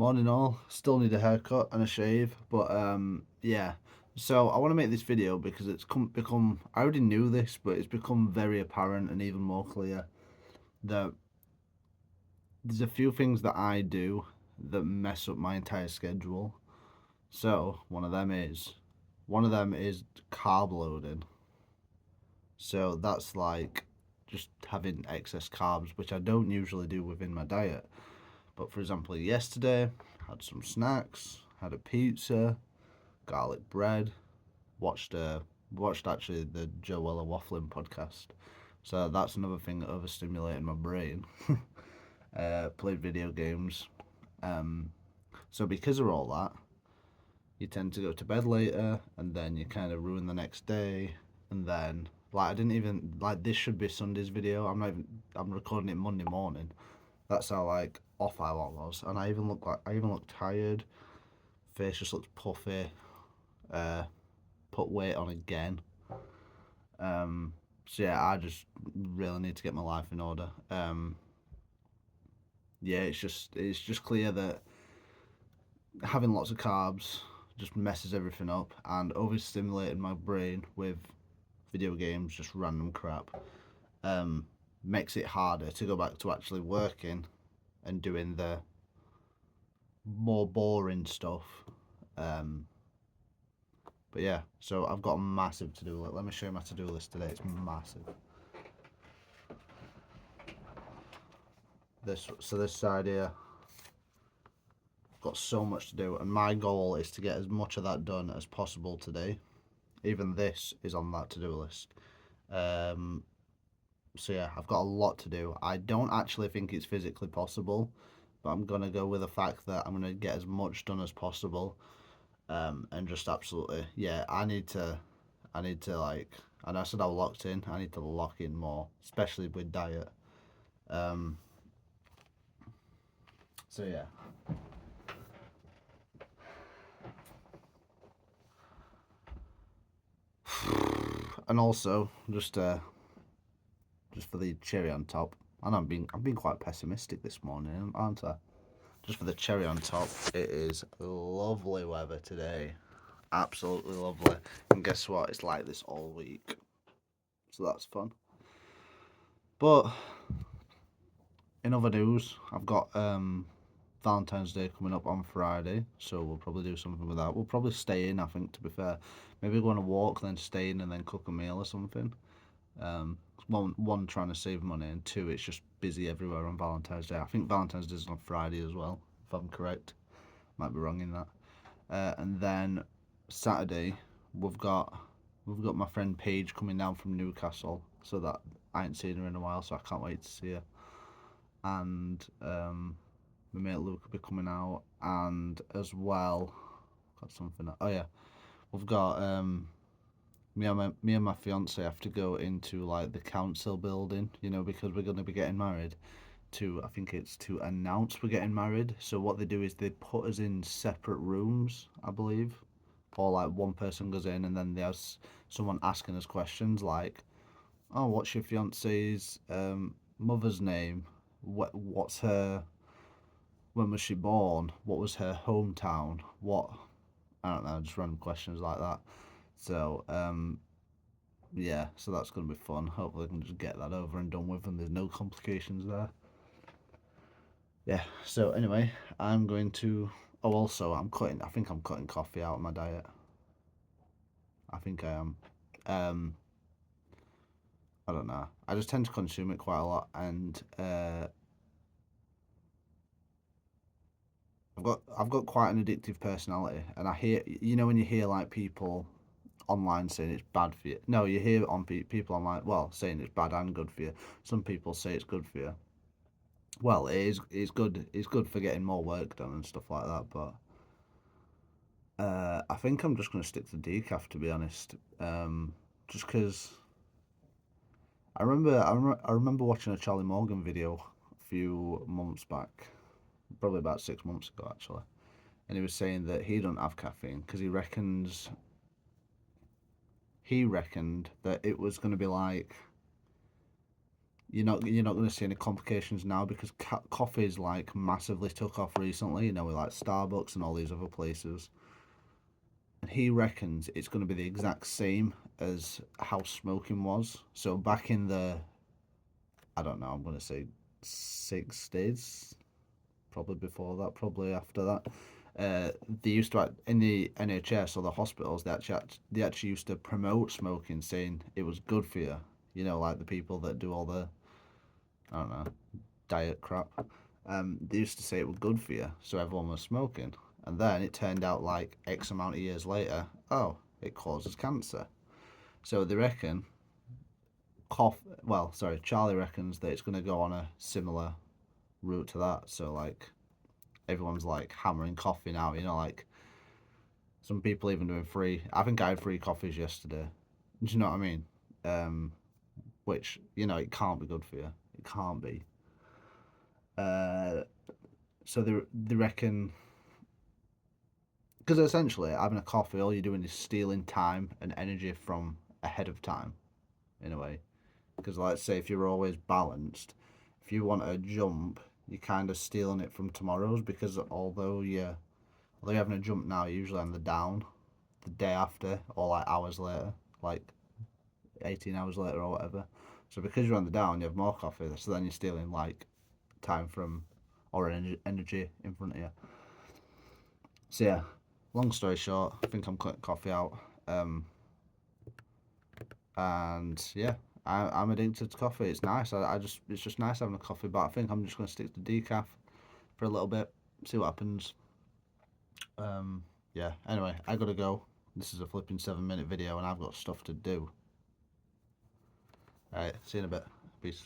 Morning all. Still need a haircut and a shave, but yeah. So I want to make this video because it's become. I already knew this, but it's become very apparent and even more clear that there's a few things that I do that mess up my entire schedule. So one of them is carb loading. So that's like just having excess carbs, which I don't usually do within my diet. But for example, yesterday had some snacks, had a pizza, garlic bread, watched watched actually the Joella Waffling podcast. So that's another thing that overstimulated my brain. Played video games. Um, so because of all that, you tend to go to bed later, and then you kind of ruin the next day. And then I didn't even like this should be Sunday's video. I'm recording it Monday morning. That's how off I was, and I even look tired. Face just looks puffy. Uh, put weight on again. So yeah, I just really need to get my life in order. Yeah, it's just clear that having lots of carbs just messes everything up, and overstimulating my brain with video games, just random crap, makes it harder to go back to actually working and doing the more boring stuff. Um, but yeah, so I've got a massive to do list. Let me show you my to do list today. It's massive. This side here, I've got so much to do, and my goal is to get as much of that done as possible today. Even this is on that to do list. Um, so yeah, I've got a lot to do. I don't actually think it's physically possible, but I'm gonna go with the fact that I'm gonna get as much done as possible. And just absolutely, yeah, I need to and I said I was locked in. I need to lock in more, especially with diet. Um, so yeah. And also, just for the cherry on top, and I'm being quite pessimistic this morning, aren't I? Just for the cherry on top, it is lovely weather today. Absolutely lovely. And guess what? It's like this all week. So that's fun. But in other news, I've got Valentine's Day coming up on Friday, so we'll probably do something with that. We'll probably stay in, I think, to be fair. Maybe go on a walk, then stay in, and then cook a meal or something. One trying to save money, and two, it's just busy everywhere on Valentine's Day. I think Valentine's Day is on Friday as well, if I'm correct. Might be wrong in that. And then Saturday, we've got my friend Paige coming down from Newcastle, so that I ain't seen her in a while, so I can't wait to see her. And my mate Luke will be coming out, and as well, got something. Oh yeah, we've got me and my fiance have to go into like the council building, because we're going to be getting married. I think it's to announce we're getting married. So what they do is they put us in separate rooms, I believe, or like one person goes in, and then there's someone asking us questions like, "Oh, what's your fiance's mother's name? What's her? When was she born? What was her hometown? What?" I don't know, just random questions like that. So yeah, so that's gonna be fun. Hopefully, I can just get that over and done with, and there's no complications there. Yeah. So anyway, I'm going to. Oh, also, I'm cutting. I think I'm cutting coffee out of my diet. I think I am. Um, I don't know. I just tend to consume it quite a lot, and I've got quite an addictive personality, and I hear when you hear like people online saying it's bad for you. No, you hear on people online, well, saying it's bad and good for you. Some people say it's good for you. Well, it is. It's good. It's good for getting more work done and stuff like that. But I think I'm just gonna stick to decaf, to be honest. Just because I remember watching a Charlie Morgan video a few months back, probably about 6 months ago actually, and he was saying that he don't have caffeine because he reckoned that it was going to be like you're not going to see any complications now because coffee's like massively took off recently. You know, with like Starbucks and all these other places. And he reckons it's going to be the exact same as how smoking was. So back in the, I don't know, I'm going to say 60s, probably before that, probably after that. They used to in the NHS or the hospitals. They actually used to promote smoking, saying it was good for you. You know, like the people that do all the, I don't know, diet crap. They used to say it was good for you, so everyone was smoking. And then it turned out like X amount of years later, oh, it causes cancer. So they reckon, Charlie reckons that it's going to go on a similar route to that. So like everyone's like hammering coffee now, you know, like some people even doing free. I think I had free coffees yesterday. Do you know what I mean? Um, which it can't be good for you. It can't be. Uh, so they reckon because essentially having a coffee, all you're doing is stealing time and energy from ahead of time, in a way. Because let's say if you're always balanced, if you want a jump, you're kind of stealing it from tomorrow's because although you're having a jump now, you're usually on the down the day after or like hours later, like 18 hours later or whatever. So because you're on the down, you have more coffee. So then you're stealing like time from or energy in front of you. So yeah, long story short, I think I'm cutting coffee out. And yeah, I'm addicted to coffee. It's nice. It's just nice having a coffee. But I think I'm just gonna stick to decaf for a little bit, see what happens. Yeah. Anyway, I gotta go. This is a flipping 7-minute video, and I've got stuff to do. All right. See you in a bit. Peace.